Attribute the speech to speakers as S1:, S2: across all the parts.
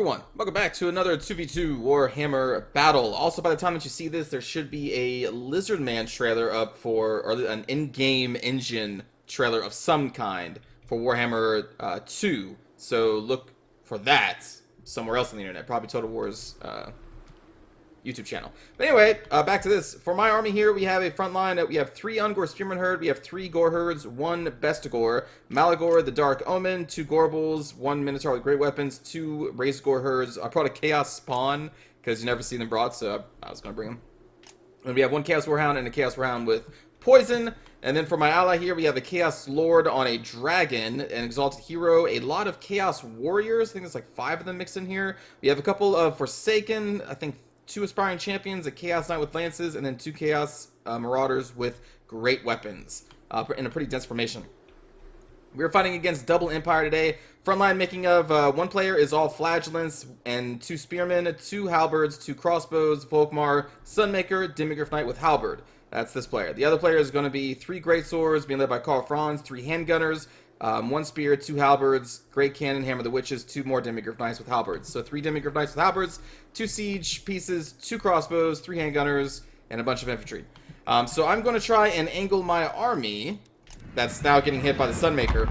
S1: everyone, welcome back to another 2v2 Warhammer battle. Also, by the time that you see this, there should be a Lizard Man trailer up for, or an in-game engine trailer of some kind for Warhammer 2. So look for that somewhere else on the internet, probably Total War's YouTube channel. But anyway, back to this. For my army here, we have a front line. We have 3 Ungor Spearman Herd, we have 3 Gore Herds, 1 Bestigore, Malagor the Dark Omen, 2 Gorbals, 1 Minotaur with great weapons, 2 Raised Gore Herds. I brought a Chaos Spawn, because you never see them brought, so I was going to bring them. And we have 1 Chaos Warhound and a Chaos Warhound with Poison. And then for my ally here, we have a Chaos Lord on a Dragon, an Exalted Hero, a lot of Chaos Warriors. I think there's like 5 of them mixed in here. We have a couple of Forsaken, I think 2 Aspiring Champions, a Chaos Knight with Lances, and then 2 Chaos Marauders with great weapons in a pretty dense formation. We're fighting against Double Empire today. Frontline making of 1 player is all Flagellants and 2 Spearmen, 2 Halberds, 2 Crossbows, Volkmar, Sunmaker, Demigryph Knight with Halberd. That's this player. The other player is going to be 3 Great Swords, being led by Karl Franz, 3 Handgunners, 1 Spear, 2 Halberds, Great Cannon, Hammer the Witches, 2 more Demigryph Knights with Halberds. So 3 Demigryph Knights with Halberds, 2 Siege pieces, 2 Crossbows, 3 Handgunners, and a bunch of infantry. So I'm going to try and angle my army that's now getting hit by the Sunmaker.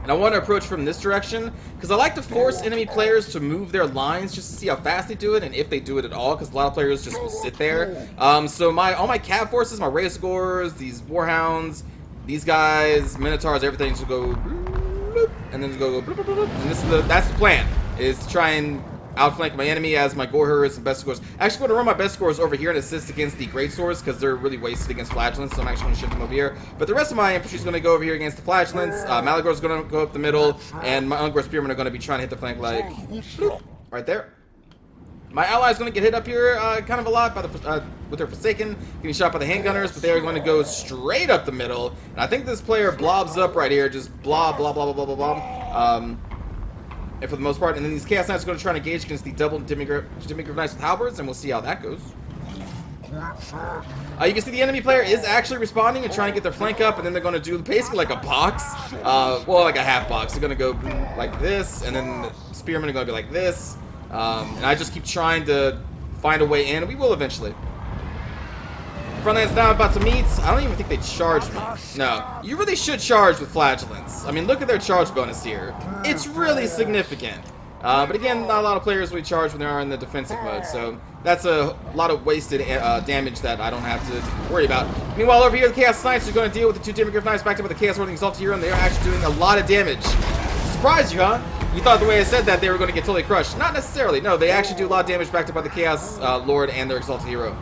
S1: And I want to approach from this direction, because I like to force enemy players to move their lines just to see how fast they do it, and if they do it at all, because a lot of players just will sit there. So all my Cav forces, my Razorgores, these Warhounds, these guys, Minotaurs, everything should go bloop, and then just go bloop, bloop, bloop, and that's the plan, is to try and outflank my enemy as my Gore Herds and Bestigores. I'm actually going to run my Bestigores over here and assist against the Great Swords, because they're really wasted against Flagellants, so I'm actually going to shift them over here. But the rest of my infantry is going to go over here against the Flagellants. Malagor is going to go up the middle, and my Ungor Spearmen are going to be trying to hit the flank like bloop, right there. My ally is going to get hit up here kind of a lot by with their Forsaken, getting shot by the Handgunners, but they are going to go straight up the middle. And I think this player blobs up right here, just blah, blah, blah, blah, blah, blah, blah. And for the most part, and then these Chaos Knights are going to try and engage against the double Demigryph Knights with Halberds, and we'll see how that goes. You can see the enemy player is actually responding and trying to get their flank up, and then they're going to do basically like a box. Well, like a half box. They're going to go like this, and then the Spearmen are going to be like this. And I just keep trying to find a way in, and we will eventually. Frontline's now about to meet. I don't even think they charged me. No. You really should charge with Flagellants. I mean, look at their charge bonus here. It's really significant. But again, not a lot of players really charge when they are in the defensive mode, so that's a lot of wasted damage that I don't have to worry about. Meanwhile, over here, the Chaos Knights are going to deal with the 2 Demigryph Knights backed up with the Chaos Lord and Exalted Hero, and they are actually doing a lot of damage. Surprised you, huh? You thought the way I said that they were going to get totally crushed. Not necessarily. No, they actually do a lot of damage backed up by the Chaos Lord and their Exalted Hero.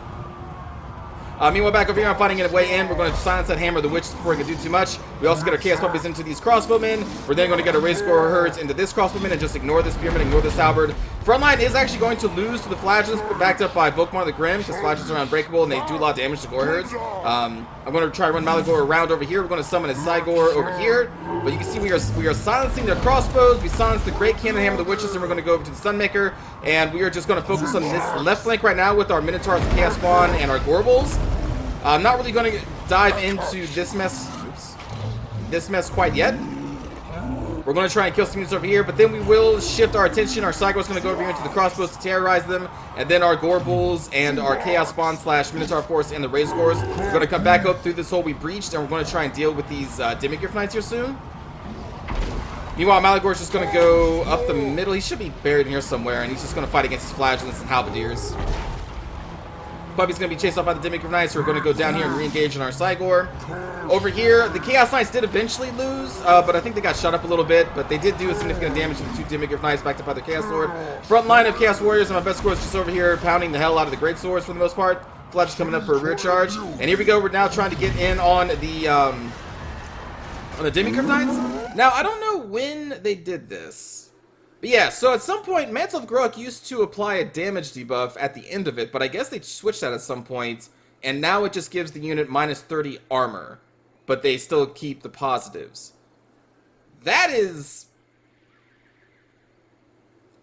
S1: Meanwhile, back over here, I'm fighting it way in. We're going to silence that Hammer of the Witches before we can do too much. We also get our Chaos Puppies into these Crossbowmen. We're then going to get our Raised Gore Herds into this Crossbowman and just ignore this Spearman, ignore this Halberd. Frontline is actually going to lose to the Flagellants, backed up by Volkmar the Grim, because Flagellants are unbreakable and they do a lot of damage to Gore Herds. I'm going to try to run Malagor around over here. We're going to summon a Cygor over here. But you can see we are silencing their crossbows. We silenced the Great Cannon Hammer of the Witches, and we're going to go over to the Sunmaker. And we are just going to focus on this left flank right now with our Minotaurs, the Chaos Spawn, and our Gorbals. I'm not really going to dive into this mess quite yet. We're going to try and kill some units over here, but then we will shift our attention. Our Cygor is going to go over here into the crossbows to terrorize them, and then our Gorbals and our Chaos Spawn / Minotaur Force and the Razorgores. We're going to come back up through this hole we breached, and we're going to try and deal with these Demigryph Knights here soon. Meanwhile, Malagor is just going to go up the middle. He should be buried in here somewhere, and he's just going to fight against his Flagellants and Halberdiers. Puppy's going to be chased off by the Demigryph Knights, so we're going to go down here and re-engage in our Cygor. Over here, the Chaos Knights did eventually lose, but I think they got shut up a little bit, but they did do significant damage to the 2 Demigryph Knights backed up by the Chaos Lord. Front line of Chaos Warriors and my Bestigores just over here pounding the hell out of the Great Swords for the most part. Fletch coming up for a rear charge. And here we go, we're now trying to get in on the Demigryph Knights. Now, I don't know when they did this. But yeah, so at some point, Mantle of Grok used to apply a damage debuff at the end of it, but I guess they switched that at some point, and now it just gives the unit minus 30 armor, but they still keep the positives. That is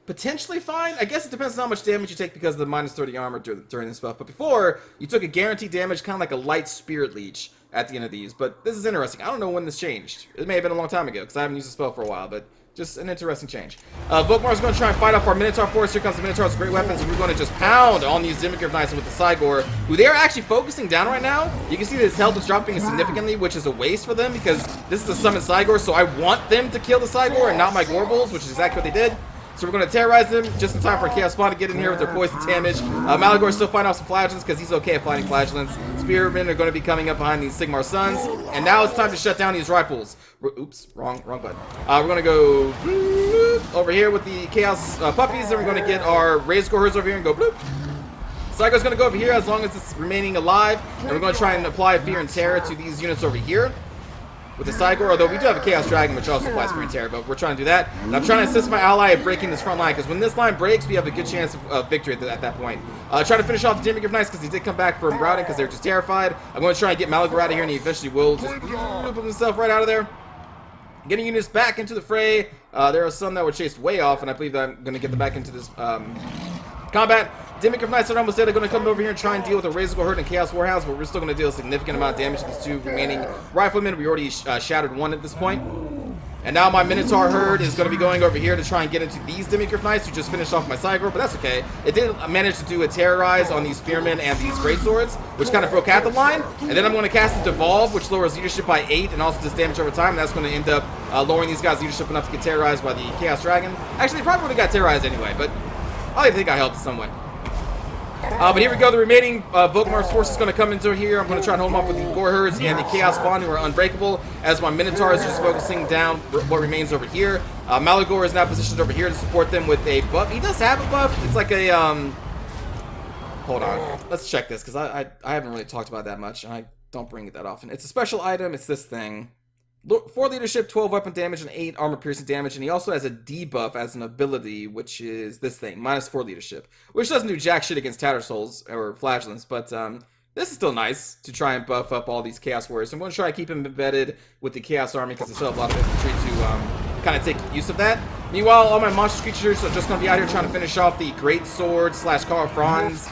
S1: potentially fine. I guess it depends on how much damage you take because of the minus 30 armor during this buff, but before, you took a guaranteed damage, kind of like a light Spirit Leech at the end of these, but this is interesting. I don't know when this changed. It may have been a long time ago, because I haven't used the spell for a while, but Just an interesting change. Volkmar's going to try and fight off our Minotaur force. Here comes the Minotaur's great weapons, and we're going to just pound on these Demigryph Knights with the Cygor, who they are actually focusing down right now. You can see that his health is dropping significantly, which is a waste for them because this is a summon Cygor, so I want them to kill the Cygor and not my Gorbles, which is exactly what they did. So we're going to terrorize them just in time for Chaos Spawn to get in here with their poison damage. Malagor's still fighting off some flagellants because he's okay at fighting flagellants. Spearmen are going to be coming up behind these Sigmar Suns. And now it's time to shut down these rifles. Oops, wrong button. We're going to go over here with the Chaos Puppies. And we're going to get our Razor Herds over here and go bloop. Psycho's going to go over here as long as it's remaining alive. And we're going to try and apply Fear and Terror to these units over here with the Cygor, although we do have a Chaos Dragon, which also applies Fear and Terror, but we're trying to do that. And I'm trying to assist my ally at breaking this front line, because when this line breaks, we have a good chance of victory at that point. Trying to finish off the Demigryph Knights, because he did come back from routing, because they're just terrified. I'm going to try and get Malagor out of here, and he eventually will just loop himself right out of there. Getting units back into the fray. There are some that were chased way off, and I believe that I'm going to get them back into this combat. Demigryph Knights are almost dead. They're going to come over here and try and deal with a Razor Herd and Chaos Warhounds, but we're still going to deal a significant amount of damage to these two remaining riflemen. We already shattered one at this point. And now my Minotaur Herd is going to be going over here to try and get into these Demigryph Knights who just finished off my Cygor, but that's okay. It did manage to do a Terrorize on these Spearmen and these Greatswords, which kind of broke half the line. And then I'm going to cast a Devolve, which lowers leadership by 8 and also does damage over time. And that's going to end up lowering these guys' leadership enough to get terrorized by the Chaos Dragon. Actually, they probably would have got terrorized anyway, but I think I helped in some way. But here we go, the remaining Volkmar's force is going to come into here. I'm going to try and hold them off with the Gore Herds and the Chaos Spawn, who are unbreakable, as my Minotaur is just focusing down what remains over here. Malagor is now positioned over here to support them with a buff. He does have a buff. It's like a, hold on. Let's check this, because I haven't really talked about that much, and I don't bring it that often. It's a special item. It's this thing. 4 leadership, 12 weapon damage, and 8 armor piercing damage, and he also has a debuff as an ability, which is this thing, -4 leadership, which doesn't do jack shit against Tattersouls or Flagellants, but this is still nice to try and buff up all these Chaos Warriors. So I'm going to try to keep him embedded with the Chaos Army, because I still have a lot of infantry to kind of take use of that. Meanwhile, all my monster creatures are just going to be out here trying to finish off the Great Sword / Karl Franz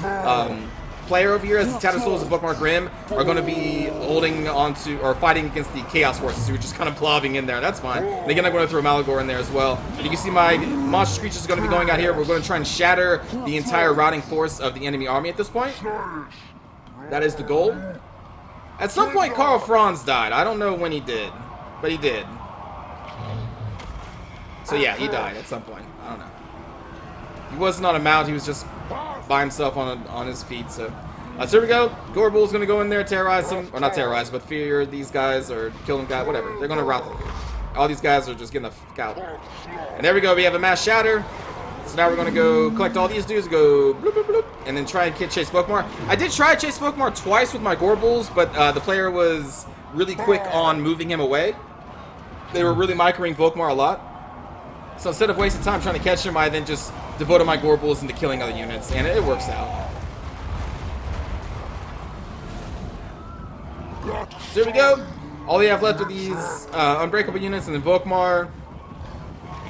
S1: player over here, as the Tattersouls and Volkmar Grimm are going to be holding on to, or fighting against the Chaos Forces, who are just kind of plobbing in there. That's fine. And again, I'm going to throw Malagor in there as well. And you can see my monster creatures are going to be going out here. We're going to try and shatter the entire routing force of the enemy army at this point. That is the goal. At some point, Karl Franz died. I don't know when he did, but he did. So yeah, he died at some point. I don't know. He wasn't on a mount. He was just by himself on his feet. So here we go. Gorebull's gonna go in there, terrorize them, or not terrorize, but fear these guys or kill them, guys, whatever. They're gonna rout them. All these guys are just getting the fuck out. And there we go. We have a mass shatter. So now we're gonna go collect all these dudes, go bloop bloop bloop, and then try and chase Volkmar. I did try to chase Volkmar twice with my Gorebulls, but the player was really quick on moving him away. They were really microing Volkmar a lot. So instead of wasting time trying to catch him, I then just devoted my Gorebulls into killing other units, and it works out. So here we go. All we have left are these unbreakable units, and then Volkmar.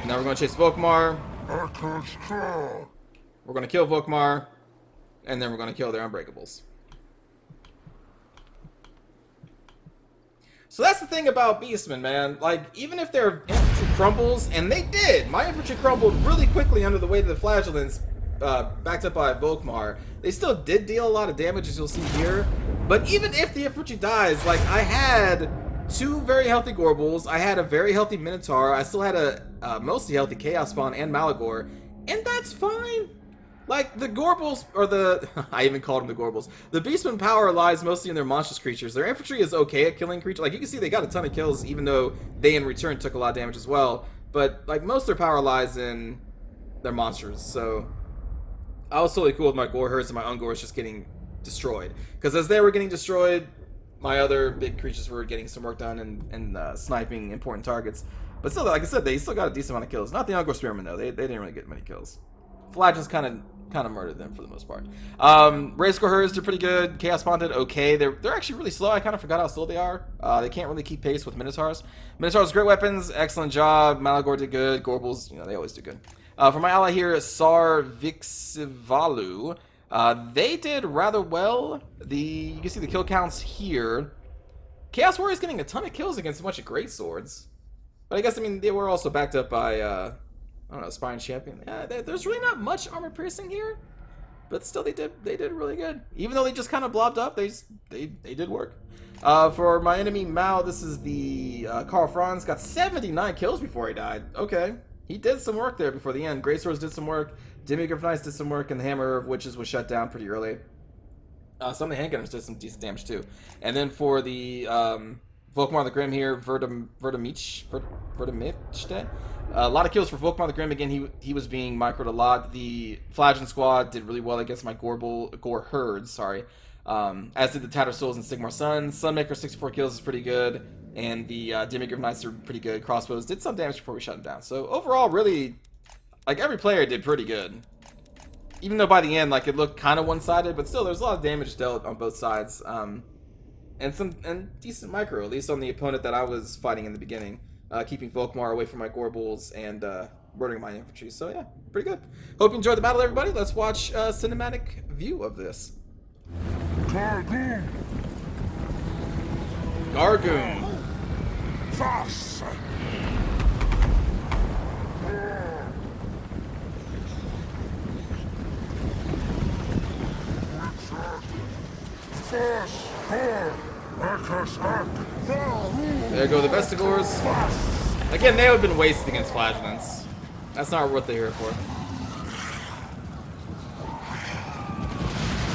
S1: Now we're going to chase Volkmar. We're going to kill Volkmar, and then we're going to kill their unbreakables. So that's the thing about Beastmen, man. Like, even if their infantry crumbles, and they did, my infantry crumbled really quickly under the weight of the Flagellants, backed up by Volkmar. They still did deal a lot of damage, as you'll see here. But even if the infantry dies, like, I had 2 very healthy Gorebulls, I had a very healthy Minotaur, I still had a mostly healthy Chaos Spawn and Malagor, and that's fine. Like, the Gorebulls, or the... I even called them the Gorebulls. The Beastman power lies mostly in their monstrous creatures. Their infantry is okay at killing creatures. Like, you can see they got a ton of kills, even though they, in return, took a lot of damage as well. But, like, most of their power lies in their monsters. So, I was totally cool with my Gore Herds and my Ungors just getting destroyed. Because as they were getting destroyed, my other big creatures were getting some work done and sniping important targets. But still, like I said, they still got a decent amount of kills. Not the Ungor Spearmen, though. They didn't really get many kills. Flagellants kind of murdered them for the most part. Razor Herds did pretty good. Chaos Spawn did okay. They're actually really slow. I kind of forgot how slow they are. They can't really keep pace with Minotaurs. Minotaurs, great weapons, excellent job. Malagor did good. Gorebulls, you know, they always do good. For my ally here, Sar Vixivalu, they did rather well. You can see the kill counts here. Chaos Warrior is getting a ton of kills against a bunch of great swords. But I guess, I mean, they were also backed up by, I don't know, Aspiring Champion. Yeah, there's really not much armor piercing here, but still they did really good. Even though they just kind of blobbed up, they did work. For my enemy Mao, this is the Karl Franz. Got 79 kills before he died. Okay, he did some work there before the end. Grey Swords did some work. Demiurge of Knights did some work, and the Hammer of Witches was shut down pretty early. Some of the handgunners did some decent damage too. And then for the Volkmar the Grim here, Verdamichte. A lot of kills for Volkmar the Grim. Again, he was being microed a lot. The Flagellant Squad did really well against my Gore Herd, sorry. As did the Tattered Souls and Sigmar Sons. Sunmaker 64 kills is pretty good. And the Demiurge of Knights are pretty good. Crossbows did some damage before we shut them down. So overall, really, like, every player did pretty good. Even though by the end, like, it looked kind of one-sided, but still, there's a lot of damage dealt on both sides. And decent micro, at least on the opponent that I was fighting in the beginning. Keeping Volkmar away from my Gorbulls and murdering my infantry. So yeah, pretty good. Hope you enjoyed the battle, everybody. Let's watch a cinematic view of this. Gargoon.
S2: Fast.
S1: There go the Vestigores. Again, they would have been wasted against Flagellants. That's not what they're here for.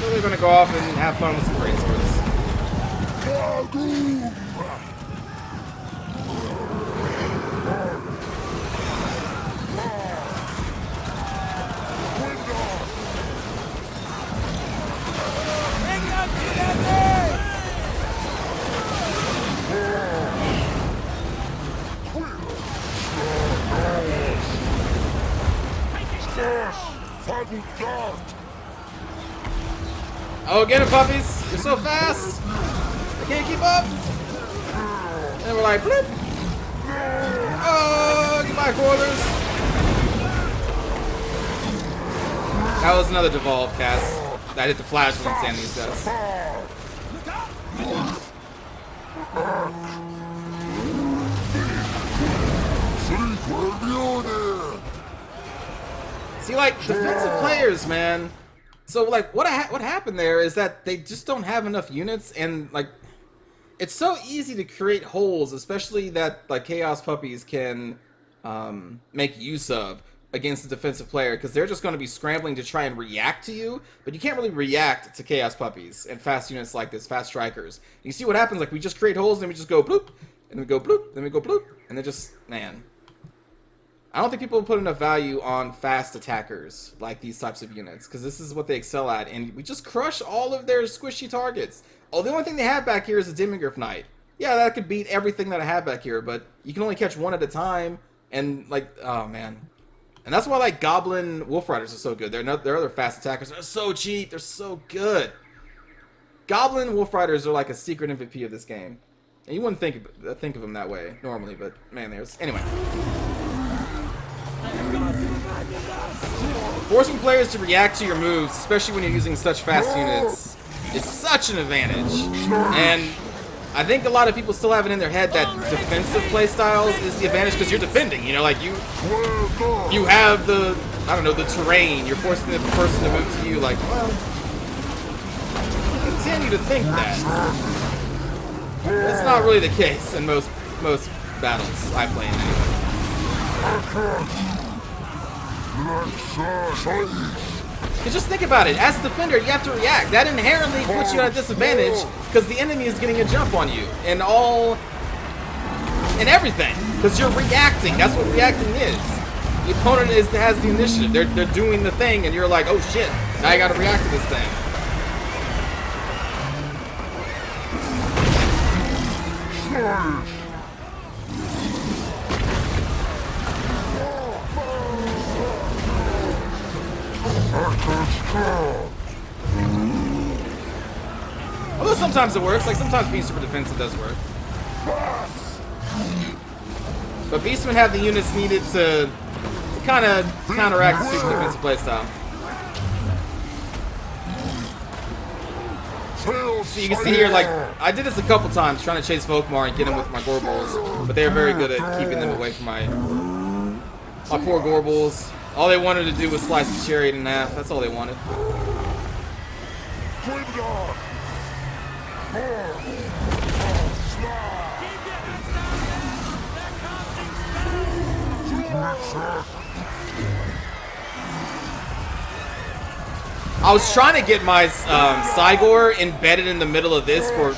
S1: So they're going to go off and have fun with some Great Swords. Oh, get him, puppies! You're so fast! I can't keep up! And we're like, bloop! Oh, goodbye, quarters! That was another devolve cast. I hit the flash when I'm these guys. See, like, defensive players, man. So, like, what happened there is that they just don't have enough units, and, like, it's so easy to create holes, especially that, like, Chaos Puppies can make use of against a defensive player, because they're just going to be scrambling to try and react to you, but you can't really react to Chaos Puppies and fast units like this, fast strikers. You see what happens, like, we just create holes, and we just go bloop, and we go bloop, then we go bloop, and they're just, man. I don't think people put enough value on fast attackers like these types of units, because this is what they excel at, and we just crush all of their squishy targets. Oh, the only thing they have back here is a Demiurge Knight. Yeah, that could beat everything that I have back here, but you can only catch one at a time, and, like, oh, man. And that's why, like, Goblin Wolf Riders are so good. They're other fast attackers. They're so cheap. They're so good. Goblin Wolf Riders are like a secret MVP of this game. And you wouldn't think of them that way normally, but, man, there's... Anyway. Forcing players to react to your moves, especially when you're using such fast units, is such an advantage. And I think a lot of people still have it in their head that defensive playstyles is the advantage because you're defending. You know, like you have the, I don't know, the terrain. You're forcing the person to move to you. Like, well, continue to think that. That's not really the case in most battles I play in anyway. Because just think about it, as a defender, you have to react. That inherently puts you at a disadvantage because the enemy is getting a jump on you and everything. Because you're reacting. That's what reacting is. The opponent has the initiative. They're doing the thing, and you're like, oh shit, now I got to react to this thing. Although sometimes it works, like sometimes being super defensive does work. But Beastmen have the units needed to kind of counteract the super defensive playstyle. So you can see here, like, I did this a couple times, trying to chase Volkmar and get him with my Gorbals, but they are very good at keeping them away from my poor Gorbals. All they wanted to do was slice the chariot in half. That's all they wanted. I was trying to get my Cygor embedded in the middle of this for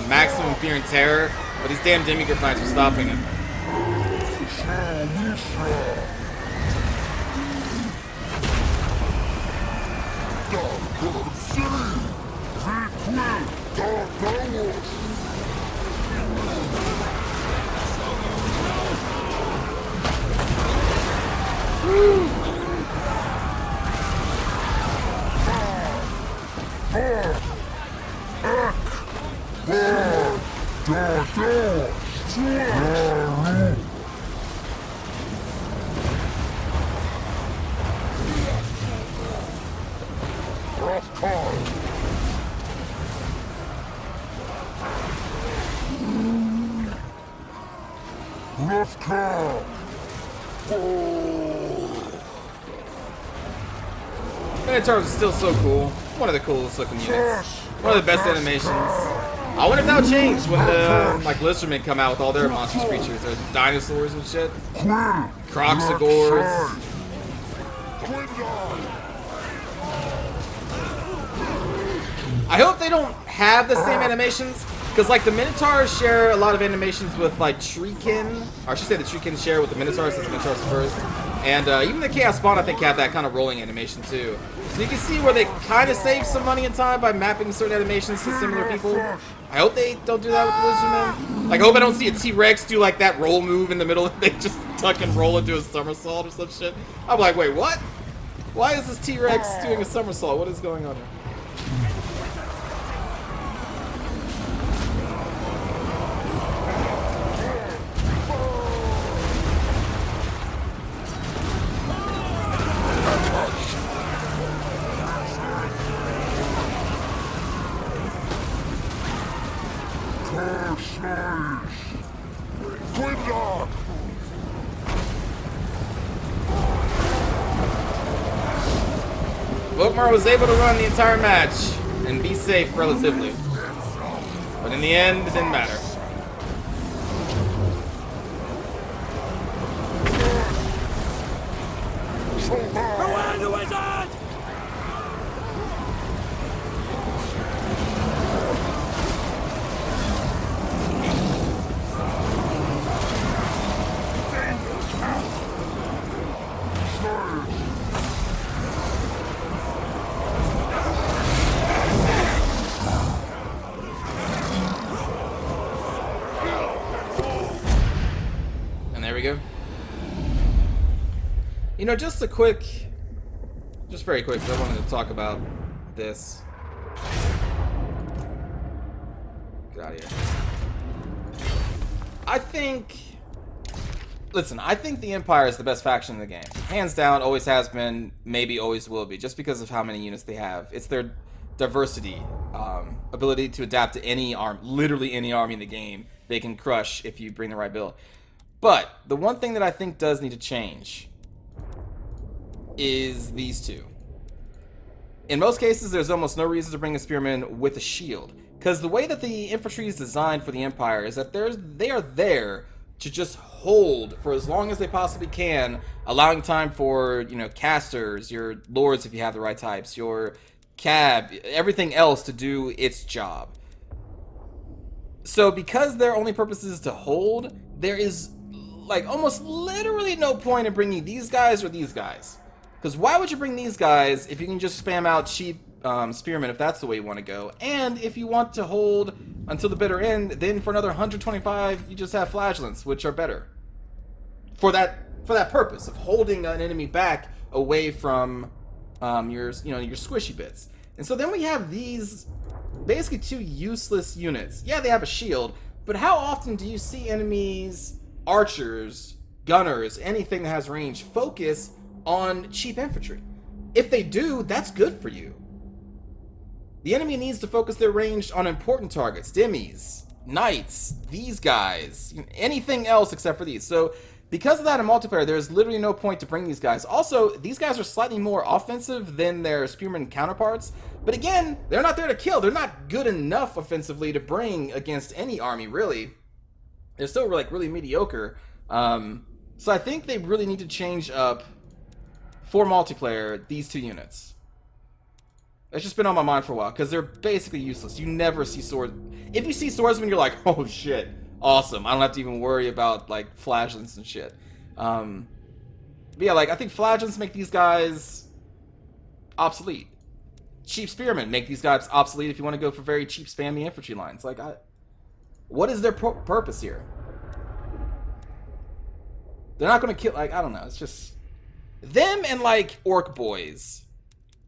S1: maximum fear and terror, but these damn Demigryph Knights were stopping him. Woo. Minotaurs are still so cool. One of the coolest looking units. One of the best animations. I wonder if that'll change when the like lizardmen come out with all their monstrous creatures. There's dinosaurs and shit. Croxagores. I hope they don't have the same animations, because like the Minotaurs share a lot of animations with like Treekin, or I should say the Treekin share with the Minotaurs since the Minotaurs first. And even the Chaos Spawn I think have that kind of rolling animation too. So you can see where they kind of save some money and time by mapping certain animations to similar people. I hope they don't do that with the Lizardmen. Like I hope I don't see a T-Rex do like that roll move in the middle and they just tuck and roll into a somersault or some shit. I'm like, wait, what? Why is this T-Rex doing a somersault? What is going on here? Volkmar was able to run the entire match and be safe relatively. But in the end, it didn't matter. You know, just very quick, because I wanted to talk about this. Get out of here. I think the Empire is the best faction in the game. Hands down, always has been, maybe always will be, just because of how many units they have. It's their diversity, ability to adapt to any army, literally any army in the game, they can crush if you bring the right build. But the one thing that I think does need to change is these two. In most cases, there's almost no reason to bring a spearman with a shield, because the way that the infantry is designed for the Empire is that they are there to just hold for as long as they possibly can, allowing time for, you know, casters, your lords if you have the right types, your cab, everything else to do its job. So because their only purpose is to hold, there is like almost literally no point in bringing these guys or these guys. Because why would you bring these guys if you can just spam out cheap spearmen if that's the way you want to go? And if you want to hold until the bitter end, then for another 125, you just have flagellants, which are better. For that purpose of holding an enemy back away from your squishy bits. And so then we have these basically two useless units. Yeah, they have a shield, but how often do you see enemies, archers, gunners, anything that has range, focus on cheap infantry? If they do, that's good for you. The enemy needs to focus their range on important targets. Dimmies, knights, these guys, anything else except for these. So because of that in multiplayer, there's literally no point to bring these guys. Also, these guys are slightly more offensive than their spearman counterparts. But again, they're not there to kill. They're not good enough offensively to bring against any army, really. They're still like really mediocre. So I think they really need to change up for multiplayer these two units. It's just been on my mind for a while because they're basically useless. You never see sword. If you see swordsmen, you're like, oh shit, awesome. I don't have to even worry about like flagellants and shit. But yeah, like I think flagellants make these guys obsolete. Cheap spearmen make these guys obsolete if you want to go for very cheap spammy infantry lines. Like, what is their purpose here? They're not going to kill, like, I don't know. It's just them and like orc boys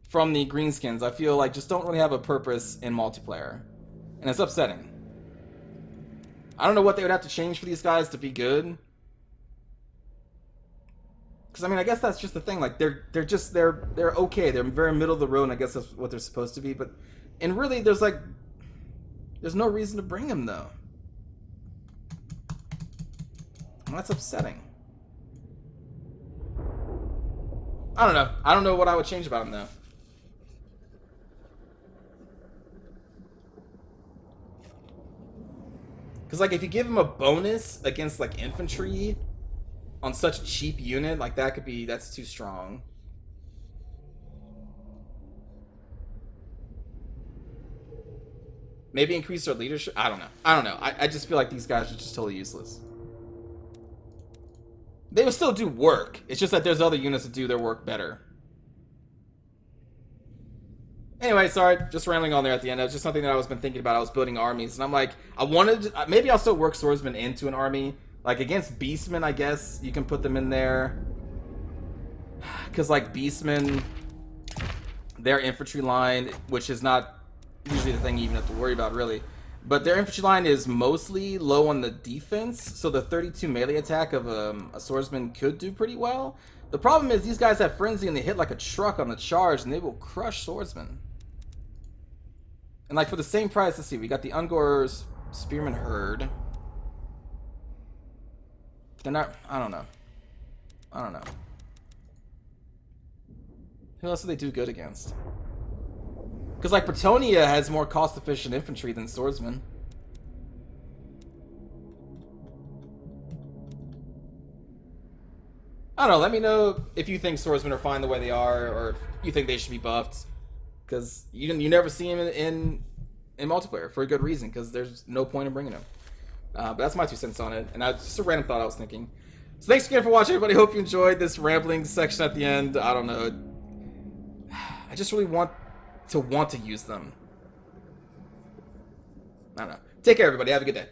S1: from the greenskins. I feel like just don't really have a purpose in multiplayer, and it's upsetting. I don't know what they would have to change for these guys to be good. Because I mean, I guess that's just the thing. Like they're okay. They're very middle of the road, and I guess that's what they're supposed to be. But and really, there's no reason to bring them though. And that's upsetting. I don't know. I don't know what I would change about them though. Because like if you give them a bonus against like infantry on such a cheap unit, like that's too strong. Maybe increase their leadership. I don't know. I just feel like these guys are just totally useless. They would still do work. It's just that there's other units that do their work better. Anyway, sorry, just rambling on there at the end. It was just something that I was been thinking about. I was building armies, and I'm like, maybe I'll still work swordsmen into an army. Like against beastmen, I guess you can put them in there. Because like beastmen, their infantry line, which is not usually the thing you even have to worry about really, but their infantry line is mostly low on the defense, so the 32 melee attack of a swordsman could do pretty well. The problem is these guys have frenzy and they hit like a truck on the charge and they will crush swordsmen. And like for the same price, let's see, we got the Ungor's Spearman Herd. They're not, I don't know. Who else do they do good against? Because like Bretonia has more cost-efficient infantry than swordsmen. I don't know, let me know if you think swordsmen are fine the way they are, or if you think they should be buffed. Because you never see them in multiplayer, for a good reason, because there's no point in bringing them. But that's my 2 cents on it, and that's just a random thought I was thinking. So thanks again for watching, everybody. Hope you enjoyed this rambling section at the end. I don't know. I just really want to use them. I don't know. Take care, everybody. Have a good day.